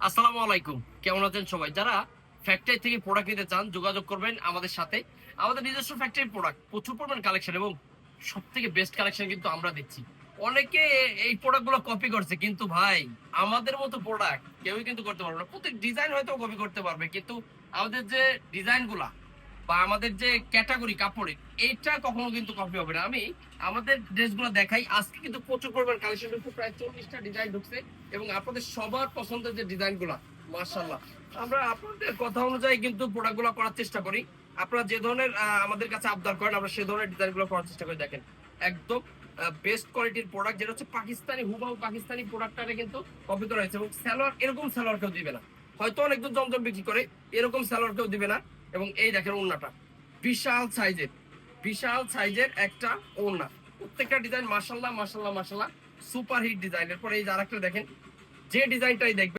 আসসালামু আলাইকুম। কেমন আছেন সবাই? যারা ফ্যাক্টরি থেকে প্রোডাক্ট নিতে চান যোগাযোগ করবেন আমাদের সাথে। আমাদের নিজস্ব ফ্যাক্টরির প্রোডাক্ট প্রচুর পরিমাণ কালেকশন এবং সবথেকে বেস্ট কালেকশন কিন্তু আমরা দিচ্ছি। অনেকে এই প্রোডাক্ট গুলো কপি করছে কিন্তু ভাই আমাদের মতো প্রোডাক্ট কেউই কিন্তু করতে পারবে না। প্রত্যেক ডিজাইন হয়তো কপি করতে পারবে কিন্তু আমাদের যে ডিজাইন গুলা বা আমাদের যে ক্যাটাগরি কাপড়ের এইটা কখনো কিন্তু কপি হবে না। আমি আমাদের ড্রেসগুলো দেখাই। আজকে কিন্তু প্রচুর পরিমাণ কালেকশন ঢুকছে, প্রায় 40 টা ডিজাইন ঢুকছে এবং আপনাদের সবার পছন্দের যে ডিজাইনগুলা মাশাআল্লাহ। আমরা আপনাদের কথা অনুযায়ী কিন্তু প্রোডাক্টগুলো করার চেষ্টা করি। আপনারা যে ধরনের আমাদের কাছে আবদার করেন আমরা সে ধরনের ডিজাইনগুলো করার চেষ্টা করি। দেখেন একদম বেস্ট কোয়ালিটির প্রোডাক্ট যেটা হচ্ছে পাকিস্তানি হুবাহু পাকিস্তানি প্রোডাক্টটারে কিন্তু কপি করা হয়েছে এবং সালোয়ার এরকম সালোয়ার কেউ দিবে না। হয়তো অনেকজন জমজম বিক্রি করে এরকম সালোয়ার কেউ দিবে না। এবং এই দেখেন ওড়নাটা বিশাল সাইজের বিশাল সাইজের একটা ওড়না। প্রত্যেকটা ডিজাইন মাশাআল্লাহ মাশাআল্লাহ মাশাআল্লাহ সুপার হিট ডিজাইন। এরপর এই যে আরেকটা দেখেন যে ডিজাইনটাই দেখবেন